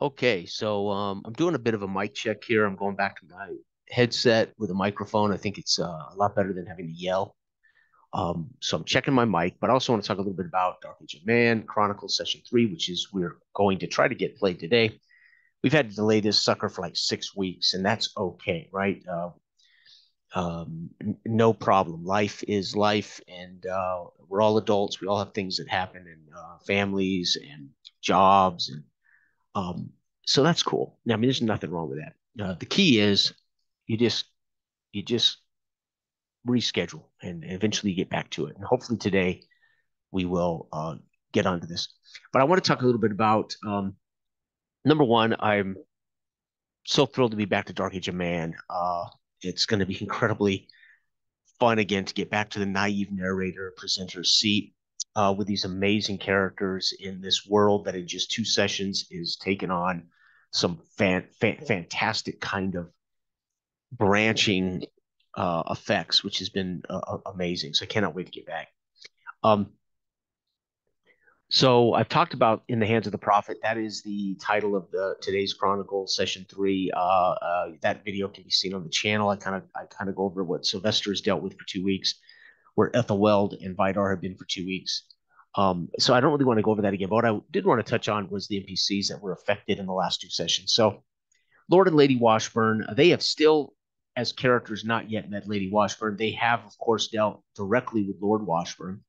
Okay, so I'm doing a bit of a mic check here. I'm going back to my headset with a microphone. I think it's a lot better than having to yell. So I'm checking my mic, but I also want to talk a little bit about Dark Age of Man Chronicles Session 3, which is we're going to try to get played today. We've had to delay this sucker for like 6 weeks, and that's okay, right? No problem. Life is life, and we're all adults. We all have things that happen, and families and jobs, and um, so that's cool. I mean, there's nothing wrong with that. The key is you just you just reschedule and eventually get back to it. And hopefully today we will get onto this. But I want to talk a little bit about number one. I'm so thrilled to be back to Dark Age of Man. It's going to be incredibly fun again to get back to the naive narrator presenter seat with these amazing characters in this world that in just 2 sessions is taken on some fantastic kind of branching effects, which has been amazing. So I cannot wait to get back. Um, so I've talked about In the Hands of the Prophet. That is the title of the today's Chronicle Session 3. That video can be seen on the channel. I kind of go over what Sylvester has dealt with for 2 weeks, where Ethelweld and Vidar have been for 2 weeks. So I don't really want to go over that again. But what I did want to touch on was the NPCs that were affected in the last 2 sessions. So Lord and Lady Washburn, they have still, as characters, not yet met Lady Washburn. They have, of course, dealt directly with Lord Washburn.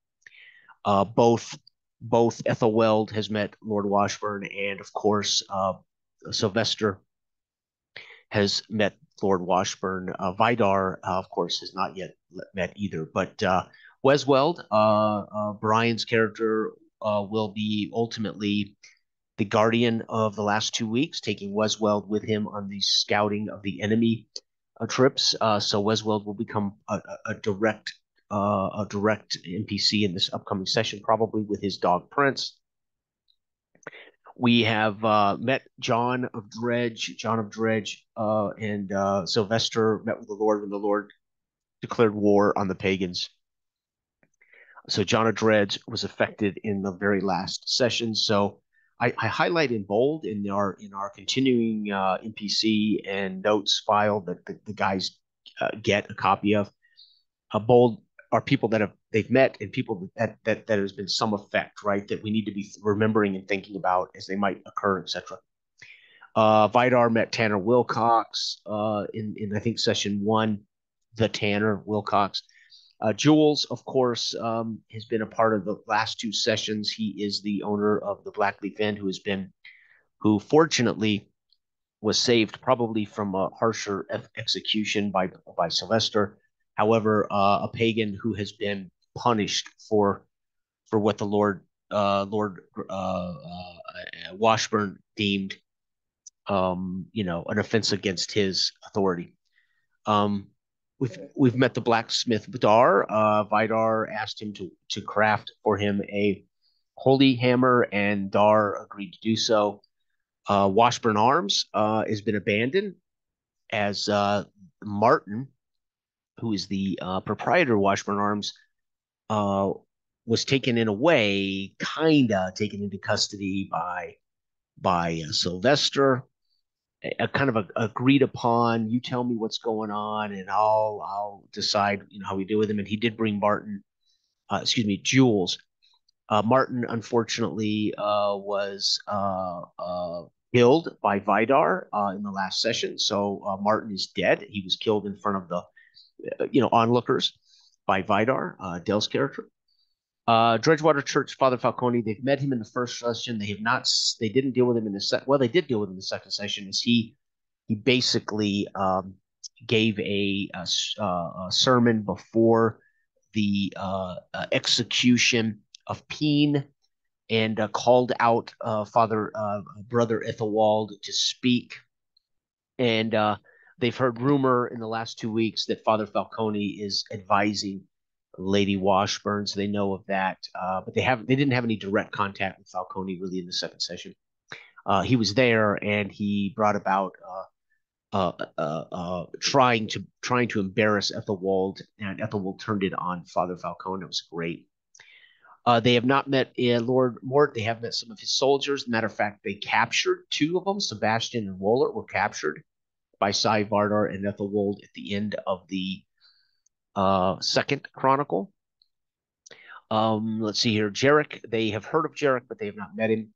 Both Ethelweld has met Lord Washburn, and of course, Sylvester has met Lord Washburn. Vidar, of course, has not yet met either. But Wesweld, Brian's character, will be ultimately the guardian of the last 2 weeks, taking Wesweld with him on the scouting of the enemy trips. So Wesweld will become a direct NPC in this upcoming session, probably with his dog Prince. We have met John of Dredge, and Sylvester met with the Lord when the Lord declared war on the pagans. So John of Dredge was affected in the very last session. So I highlight in bold in our continuing NPC and notes file that the guys get a copy of. Bold are people that they've met and people that has been some effect, right? That we need to be remembering and thinking about as they might occur, etc. Vidar met Tanner Wilcox in I think session 1. The Tanner Wilcox. Jules, of course, has been a part of the last 2 sessions. He is the owner of the Blackleaf Inn, who fortunately was saved probably from a harsher execution by Sylvester. However, a pagan who has been punished for what the Lord Washburn deemed an offense against his authority. Um, we've met the blacksmith Vidar. Vidar asked him to craft for him a holy hammer, and Dar agreed to do so. Washburn Arms has been abandoned as Martin, who is the proprietor of Washburn Arms, uh, was taken in a way, kinda taken into custody by Sylvester. A kind of agreed upon. You tell me what's going on, and I'll decide how we deal with him. And he did bring Jules. Martin unfortunately was killed by Vidar in the last session. So Martin is dead. He was killed in front of the onlookers by Vidar, Dell's character. Dredgewater Church, Father Falcone. They've met him in the first session. They have not. They didn't deal with him in the second. Well, they did deal with him in the second session. As he basically gave a sermon before the execution of Peen and called out Brother Ethelwald to speak. And they've heard rumor in the last 2 weeks that Father Falcone is advising Lady Washburn, so they know of that. But they didn't have any direct contact with Falcone really in the second session. He was there and he brought about trying to embarrass Ethelwald, and Ethelwald turned it on Father Falcone. It was great. They have not met Lord Mort. They have met some of his soldiers. Matter of fact, they captured two of them. Sebastian and Wollert were captured by Cy Vardar and Ethelwold at the end of the second chronicle. Let's see here. Jarek, they have heard of Jarek, but they have not met him.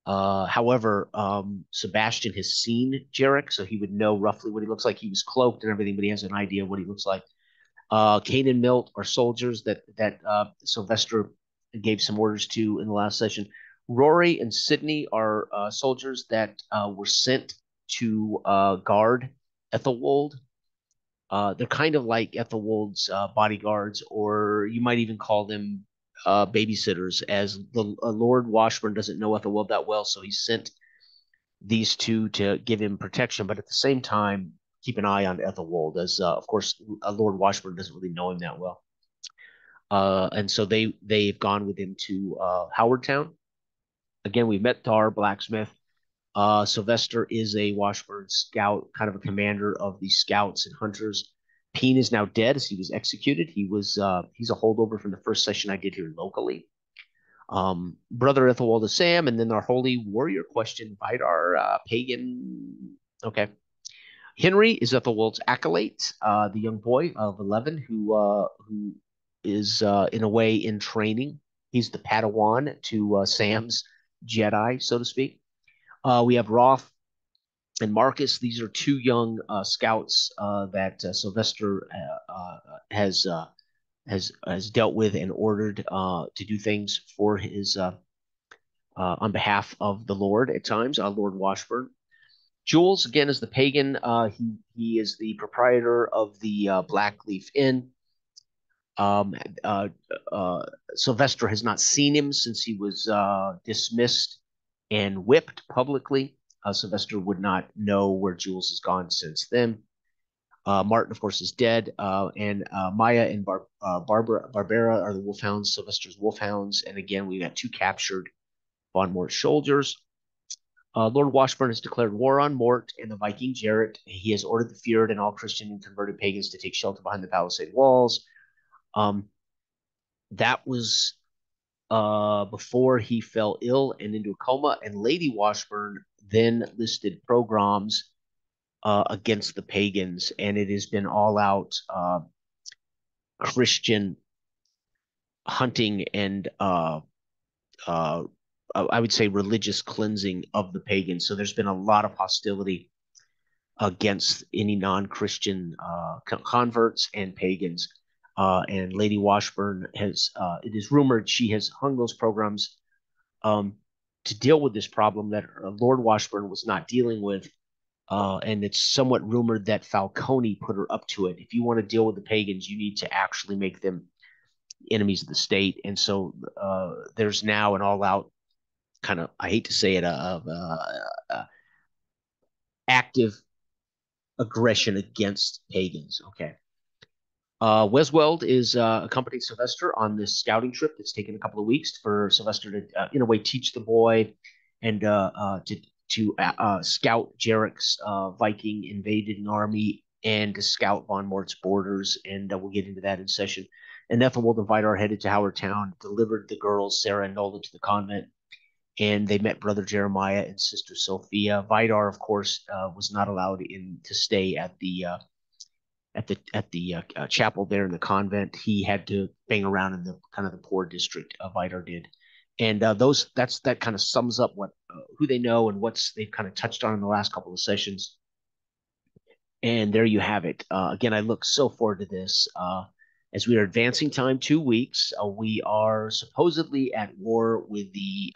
However, Sebastian has seen Jarek, so he would know roughly what he looks like. He was cloaked and everything, but he has an idea of what he looks like. Kane and Milt are soldiers that Sylvester gave some orders to in the last session. Rory and Sydney are soldiers that were sent to guard Ethelwold. They're kind of like Ethelwold's bodyguards, or you might even call them babysitters, as the Lord Washburn doesn't know Ethelwold that well, so he sent these two to give him protection, but at the same time, keep an eye on Ethelwold, as of course Lord Washburn doesn't really know him that well. And so they've gone with him to Howardtown. Again, we met Dar Blacksmith. Sylvester is a Washburn scout, kind of a commander of the scouts and hunters. Peen is now dead as he was executed. He's a holdover from the first session I did here locally. Brother Ethelwald is Sam, and then our holy warrior question, Vidar, pagan. Okay. Henry is Ethelwald's acolyte, the young boy of 11 who is in a way in training. He's the Padawan to Sam's Jedi, so to speak. We have Roth and Marcus. These are two young scouts that Sylvester has dealt with and ordered to do things for his on behalf of the Lord at times, Lord Washburn. Jules, again, is the pagan. He is the proprietor of the Blackleaf Inn. Um, uh, Sylvester has not seen him since he was dismissed and whipped publicly. Sylvester would not know where Jules has gone since then. Martin, of course, is dead, and Maya and Barbara are the wolfhounds, Sylvester's wolfhounds. And again, we got two captured Von Mort soldiers. Lord Washburn has declared war on Mort and the Viking Jarrett. He has ordered the Fjord and all Christian and converted pagans to take shelter behind the palisade walls. That was before he fell ill and into a coma. And Lady Washburn then listed pogroms against the pagans, and it has been all out Christian hunting and I would say religious cleansing of the pagans. So there's been a lot of hostility against any non-Christian converts and pagans. And Lady Washburn it is rumored she has hung those pogroms to deal with this problem that Lord Washburn was not dealing with. And it's somewhat rumored that Falcone put her up to it. If you want to deal with the pagans, you need to actually make them enemies of the state. And so there's now an all-out kind of, I hate to say it, active aggression against pagans. Okay. Wesweld is accompanying Sylvester on this scouting trip that's taken a couple of weeks for Sylvester to, in a way, teach the boy and to scout Jarek's Viking invading army and to scout Von Mort's borders. And we'll get into that in session. And Ethelwold and Vidar headed to Howardtown, delivered the girls, Sarah and Nola, to the convent, and they met Brother Jeremiah and Sister Sophia. Vidar, of course, was not allowed in to stay at the chapel there in the convent. He had to bang around in the kind of the poor district. Vidar did, and that kind of sums up what who they know and what's they've kind of touched on in the last couple of sessions. And there you have it. Again, I look so forward to this. As we are advancing time 2 weeks, we are supposedly at war with the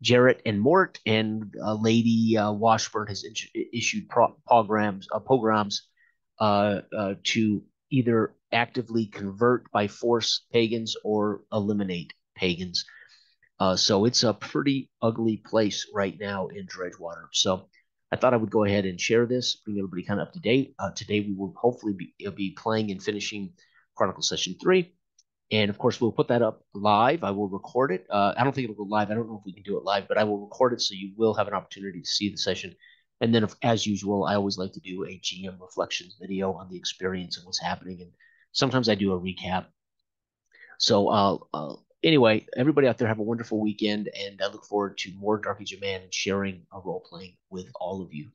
Jarrett and Mort, and Lady Washburn has issued pogroms to either actively convert by force pagans or eliminate pagans. So it's a pretty ugly place right now in Dredgewater. So I thought I would go ahead and share this, bring everybody kind of up to date. Today we will hopefully be playing and finishing Chronicle Session 3. And of course, we'll put that up live. I will record it. I don't think it'll go live. I don't know if we can do it live, but I will record it so you will have an opportunity to see the session. And then, as usual, I always like to do a GM reflections video on the experience and what's happening. And sometimes I do a recap. So anyway, everybody out there have a wonderful weekend, and I look forward to more Dark Age of Man and sharing a role playing with all of you.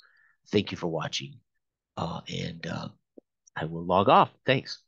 Thank you for watching, and I will log off. Thanks.